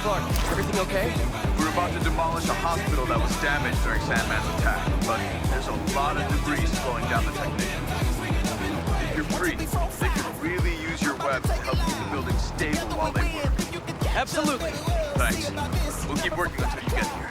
Clark, everything okay? We're about to demolish a hospital that was damaged during Sandman's attack, but there's a lot of debris slowing down the technicians. If you're free, they could really use your webs to help keep the building stable while they work. Absolutely. Thanks. We'll keep working until you get here.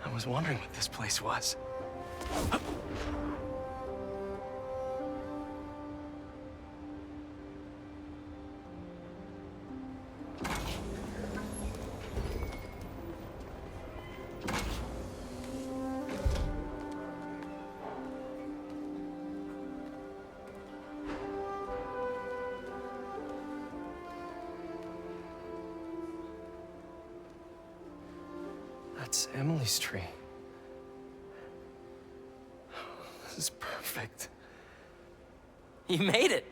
I was wondering what this place was. That's Emily's tree. This is perfect. You made it!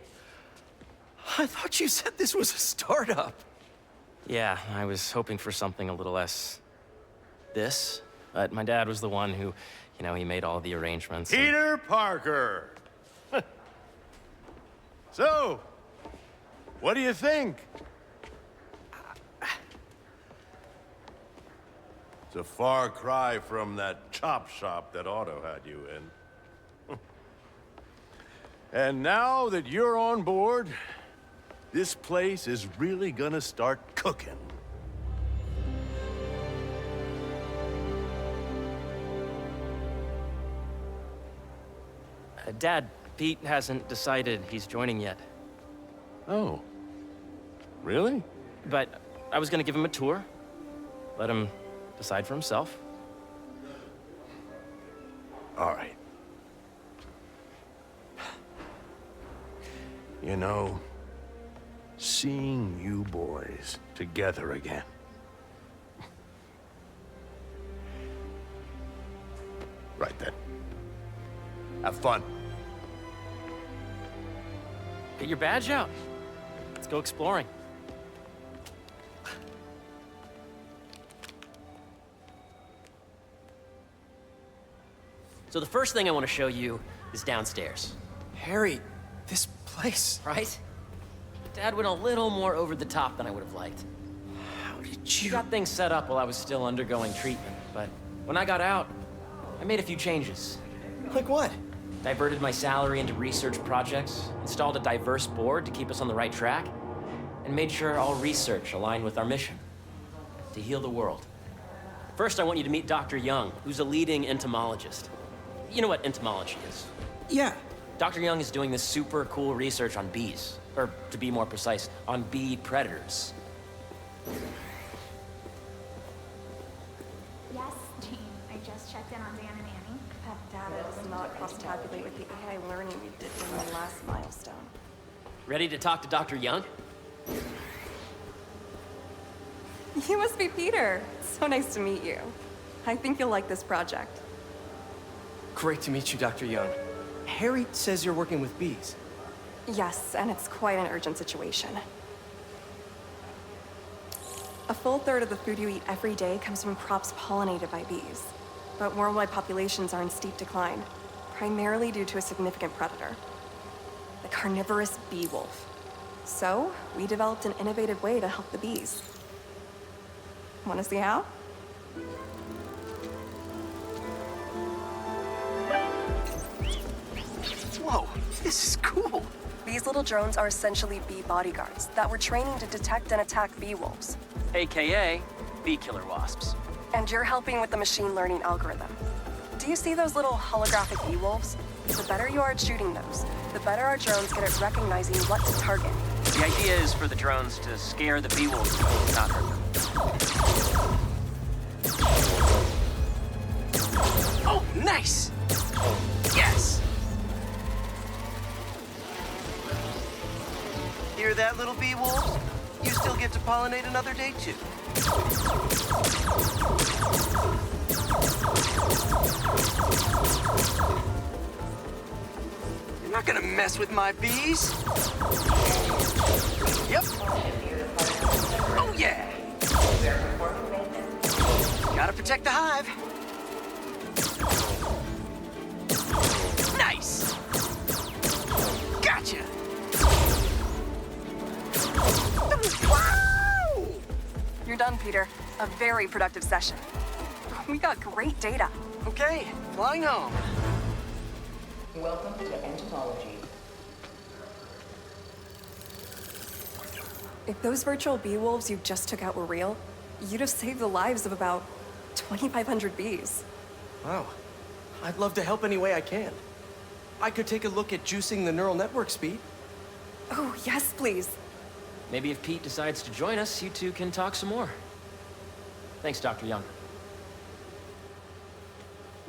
I thought you said this was a startup. Yeah, I was hoping for something a little less... this. But my dad was the one who, he made all the arrangements. Peter Parker! So, what do you think? It's a far cry from that chop shop that Otto had you in. And now that you're on board, this place is really gonna start cooking. Dad, Pete hasn't decided he's joining yet. Oh. Really? But I was gonna give him a tour. Let him decide for himself. All right. You know, seeing you boys together again. Right then. Have fun. Get your badge out. Let's go exploring. So the first thing I want to show you is downstairs. Harry, this place. Right? Dad went a little more over the top than I would have liked. How did He you... got things set up while I was still undergoing treatment, but when I got out, I made a few changes. Like what? Diverted my salary into research projects, installed a diverse board to keep us on the right track, and made sure all research aligned with our mission, to heal the world. First, I want you to meet Dr. Young, who's a leading entomologist. You know what entomology is? Yeah. Dr. Young is doing this super cool research on bees, or to be more precise, on bee predators. Yes, Jean. I just checked in on Dan and Annie. That data does not cross-tabulate with the AI learning we did during the last milestone. Ready to talk to Dr. Young? You must be Peter. So nice to meet you. I think you'll like this project. Great to meet you, Dr. Young. Harry says you're working with bees. Yes, and it's quite an urgent situation. A full third of the food you eat every day comes from crops pollinated by bees. But worldwide populations are in steep decline, primarily due to a significant predator, the carnivorous bee wolf. So, we developed an innovative way to help the bees. Want to see how? Whoa, this is cool. These little drones are essentially bee bodyguards that were training to detect and attack bee wolves. AKA bee killer wasps. And you're helping with the machine learning algorithm. Do you see those little holographic bee wolves? The better you are at shooting those, the better our drones get at recognizing what to target. The idea is for the drones to scare the bee wolves, not hurt them. Oh, nice! Yes! Hear that, little bee wolves? You still get to pollinate another day, too. You're not gonna mess with my bees. Yep. Oh, yeah! Gotta protect the hive. Nice! Gotcha! Wow! You're done, Peter. A very productive session. We got great data. Okay, flying home. Welcome to entomology. If those virtual bee wolves you just took out were real, you'd have saved the lives of about 2,500 bees. Wow. I'd love to help any way I can. I could take a look at juicing the neural network speed. Oh, yes, please. Maybe if Pete decides to join us, you two can talk some more. Thanks, Dr. Young.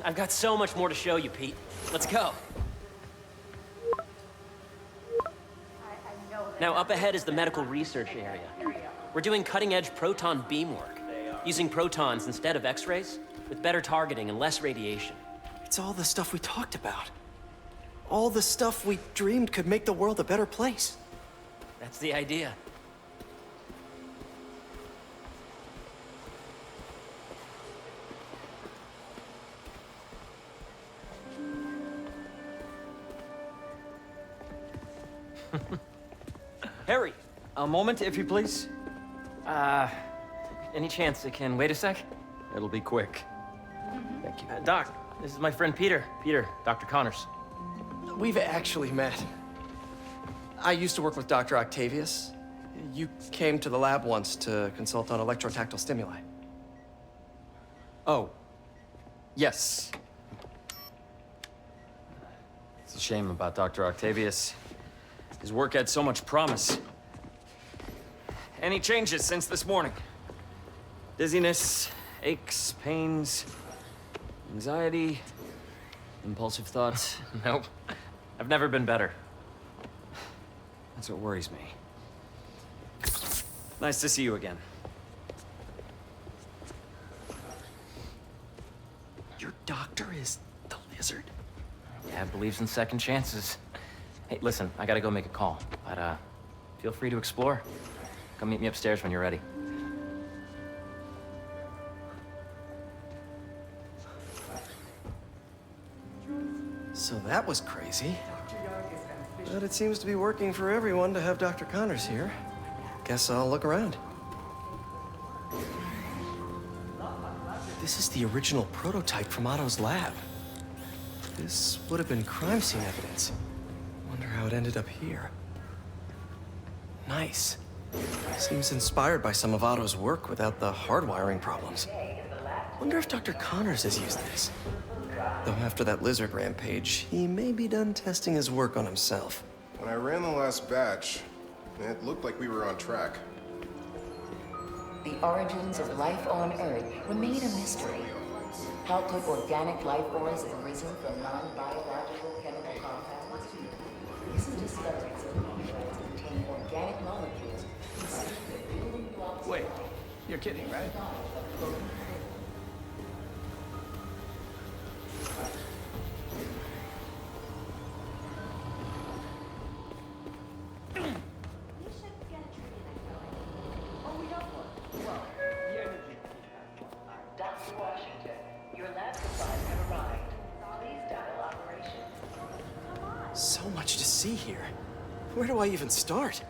I've got so much more to show you, Pete. Let's go. Now, up ahead is the medical research area. We're doing cutting-edge proton beam work, using protons instead of X-rays, with better targeting and less radiation. It's all the stuff we talked about. All the stuff we dreamed could make the world a better place. That's the idea. Harry, A moment, if you please. any chance it can wait a sec? It'll be quick. Thank you. Doc, this is my friend Peter. Peter, Dr. Connors. We've actually met. I used to work with Dr. Octavius. You came to the lab once to consult on electrotactile stimuli. Oh. Yes. It's a shame about Dr. Octavius. His work had so much promise. Any changes since this morning? Dizziness, aches, pains, anxiety, impulsive thoughts. Nope. I've never been better. That's what worries me. Nice to see you again. Your doctor is the lizard? Dad believes in second chances. Hey, listen, I gotta go make a call, but feel free to explore. Come meet me upstairs when you're ready. So that was crazy. But it seems to be working for everyone to have Dr. Connors here. Guess I'll look around. This is the original prototype from Otto's lab. This would have been crime scene evidence. Wonder how it ended up here. Nice. Seems inspired by some of Otto's work without the hardwiring problems. Wonder if Dr. Connors has used this. Though after that lizard rampage, he may be done testing his work on himself. When I ran the last batch, it looked like we were on track. The origins of life on Earth remain a mystery. How could organic life forms have arisen from non-biological chemical compounds? Recent discoveries of compounds contain organic molecules considered the building blocks. Wait, you're kidding, right? Dr. Washington, your lab supplies have arrived. Please dial operation. So much to see here. Where do I even start?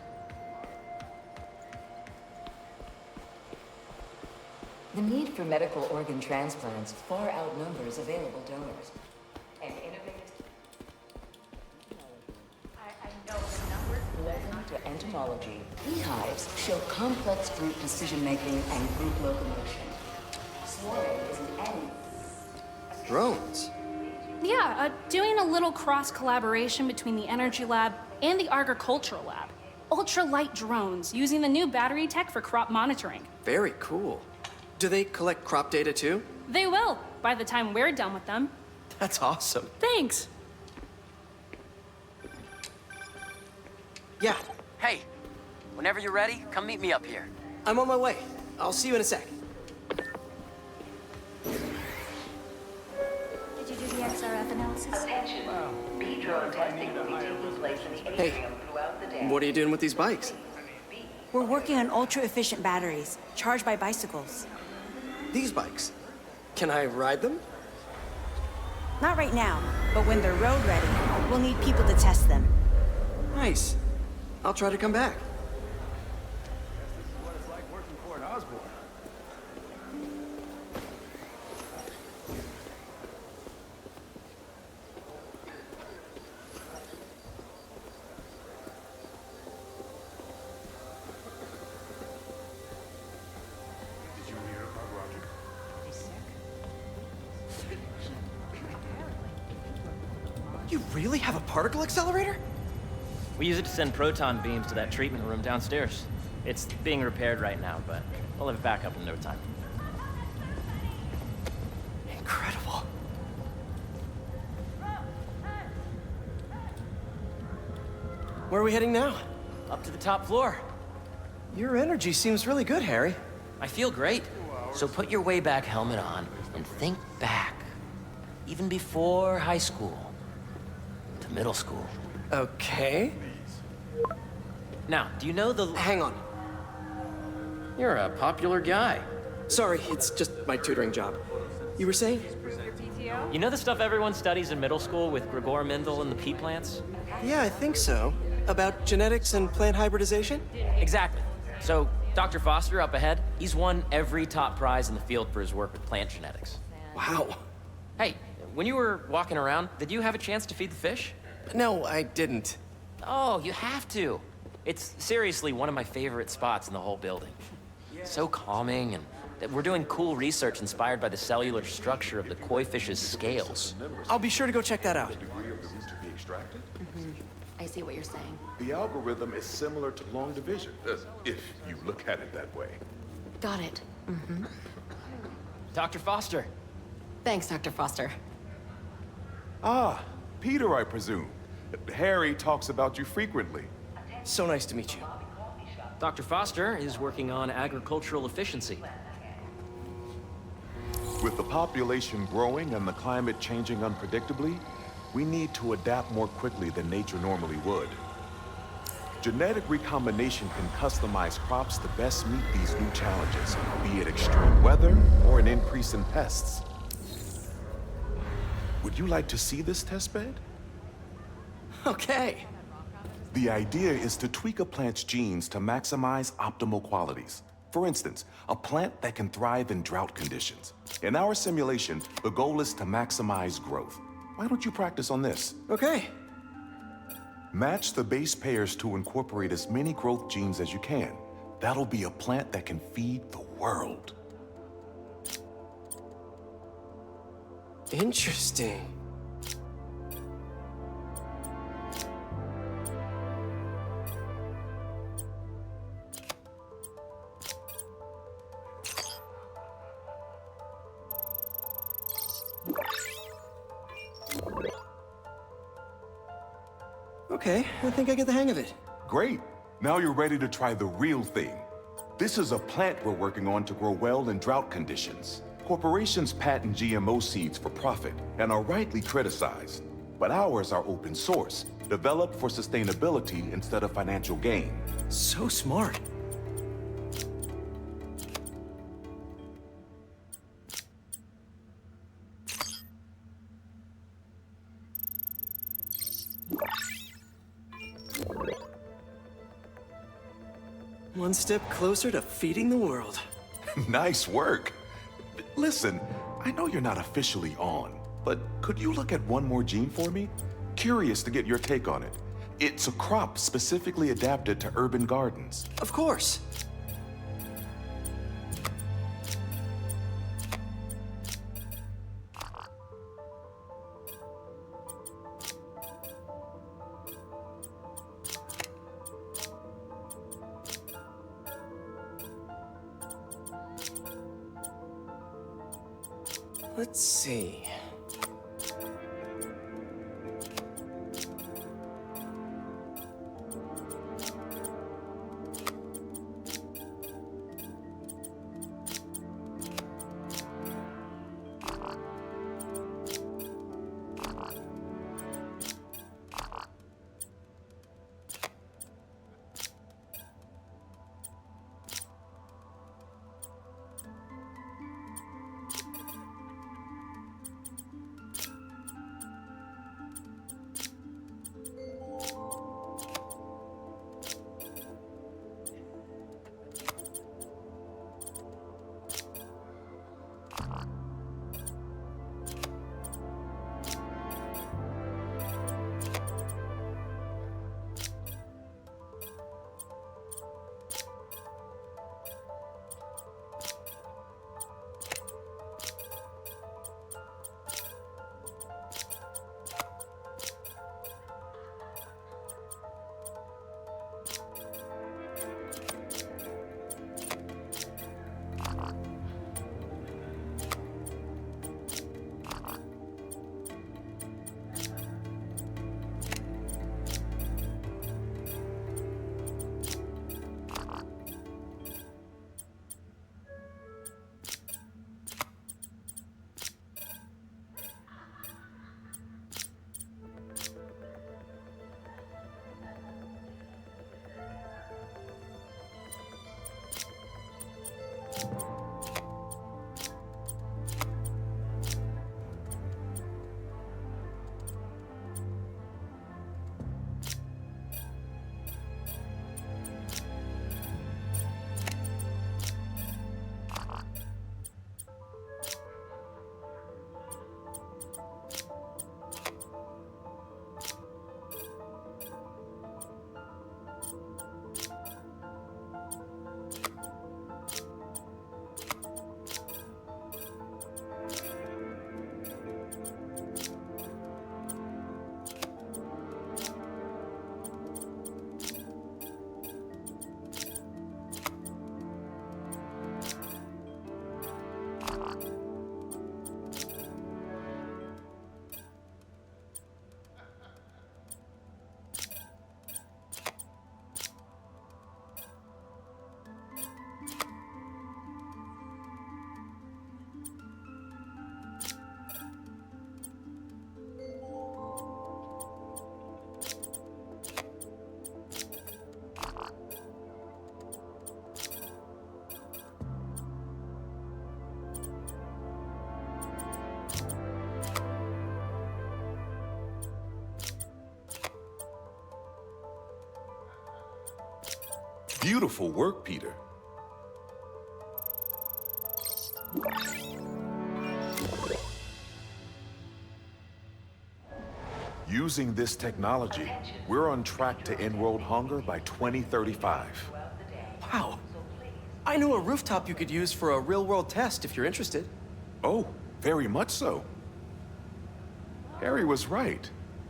The need for medical organ transplants far outnumbers available donors. An innovative... morphology. Beehives show complex group decision-making and group locomotion. Swarming is an end. Drones? Yeah, doing a little cross-collaboration between the Energy Lab and the Agricultural Lab. Ultralight drones using the new battery tech for crop monitoring. Very cool. Do they collect crop data too? They will, by the time we're done with them. That's awesome. Thanks. Yeah, Hey, whenever you're ready, come meet me up here. I'm on my way. I'll see you in a sec. Did you do the XRF analysis? Attention. Bee drone testing will be taking place in the Hey, atrium throughout the day. what are you doing with these bikes? We're working on ultra-efficient batteries, charged by bicycles. These bikes. Can I ride them? Not right now, but when they're road ready, we'll need people to test them. Nice. I'll try to come back. What it's like working for an Osborn. Did you hear about Roger? You really have a particle accelerator? We use it to send proton beams to that treatment room downstairs. It's being repaired right now, but we'll have it back up in no time. Incredible. Where are we heading now? Up to the top floor. Your energy seems really good, Harry. I feel great. So put your way back helmet on and think back. Even before high school. To middle school. Okay. Now, do you know the... Hang on. You're a popular guy. Sorry, it's just my tutoring job. You were saying? You know the stuff everyone studies in middle school with Gregor Mendel and the pea plants? Yeah, I think so. About genetics and plant hybridization? Exactly. So, Dr. Foster up ahead, he's won every top prize in the field for his work with plant genetics. Wow. Hey, when you were walking around, did you have a chance to feed the fish? No, I didn't. Oh, you have to. It's seriously one of my favorite spots in the whole building. So calming, and we're doing cool research inspired by the cellular structure of the koi fish's scales. I'll be sure to go check that out. Degree of the root to be extracted? I see what you're saying. The algorithm is similar to long division, if you look at it that way. Got it. Dr. Foster. Thanks, Dr. Foster. Ah, Peter, I presume. Harry talks about you frequently. So nice to meet you. Dr. Foster is working on agricultural efficiency. With the population growing and the climate changing unpredictably, we need to adapt more quickly than nature normally would. Genetic recombination can customize crops to best meet these new challenges, be it extreme weather or an increase in pests. Would you like to see this testbed? Okay. The idea is to tweak a plant's genes to maximize optimal qualities. For instance, a plant that can thrive in drought conditions. In our simulation, the goal is to maximize growth. Why don't you practice on this? Okay. Match the base pairs to incorporate as many growth genes as you can. That'll be a plant that can feed the world. Interesting. Okay, I think I get the hang of it. Great. Now you're ready to try the real thing. This is a plant we're working on to grow well in drought conditions. Corporations patent GMO seeds for profit and are rightly criticized. But ours are open source, developed for sustainability instead of financial gain. So smart. One step closer to feeding the world. Nice work. Listen, I know you're not officially on, but could you look at one more gene for me? Curious to get your take on it. It's a crop specifically adapted to urban gardens. Of course. Let's see. Beautiful work, Peter. Using this technology, we're on track to end world hunger by 2035. Wow. I know a rooftop you could use for a real-world test if you're interested. Oh, very much so. Harry was right.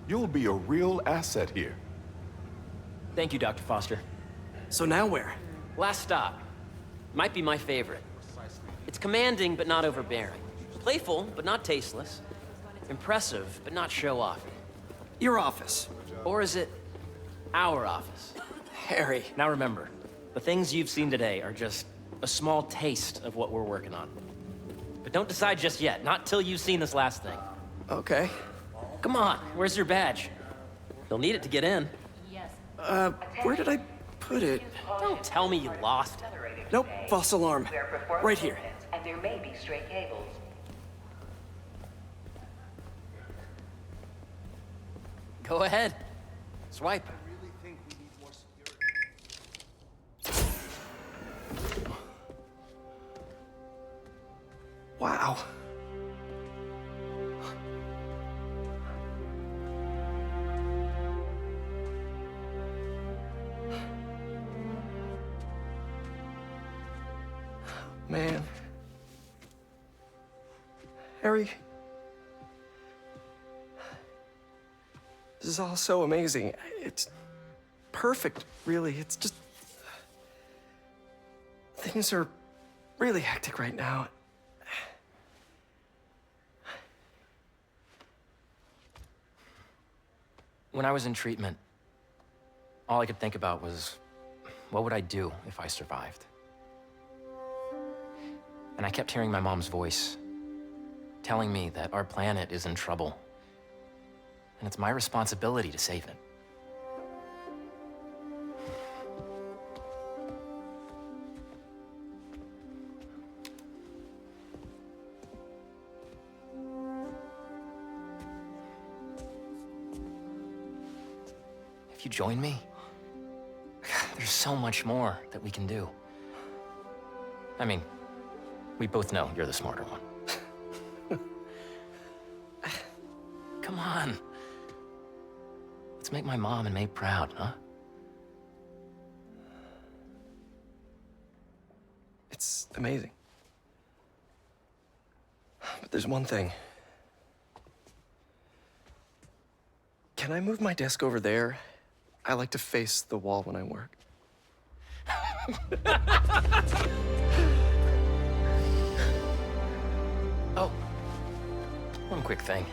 You'll be a real asset here. Thank you, Dr. Foster. So now where? Last stop. Might be my favorite. It's commanding, but not overbearing. Playful, but not tasteless. Impressive, but not show-off. Your office. Or is it our office? Harry. Now remember, the things you've seen today are just a small taste of what we're working on. But don't decide just yet, not till you've seen this last thing. Okay. Come on, where's your badge? You'll need it to get in. Where did I put it? Don't tell me you lost it. Nope, false alarm. Right here. And there may be stray cables. Go ahead. Swipe. Wow. Man. Harry. This is all so amazing. It's perfect, really. It's just... Things are really hectic right now. When I was in treatment, all I could think about was, what would I do if I survived? And I kept hearing my mom's voice, telling me that our planet is in trouble, and it's my responsibility to save it. If you join me, there's so much more that we can do. I mean, we both know you're the smarter one. Come on. Let's make my mom and May proud, huh? It's amazing. But there's one thing. Can I move my desk over there? I like to face the wall when I work. Oh, one quick thing.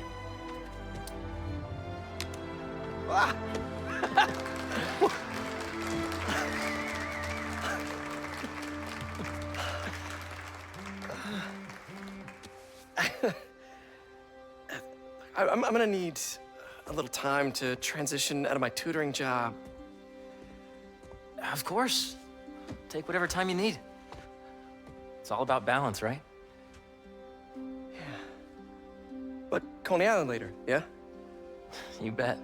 Ah. I'm gonna need a little time to transition out of my tutoring job. Of course. Take whatever time you need. It's all about balance, right? Yeah. But Coney Island later, yeah? You bet.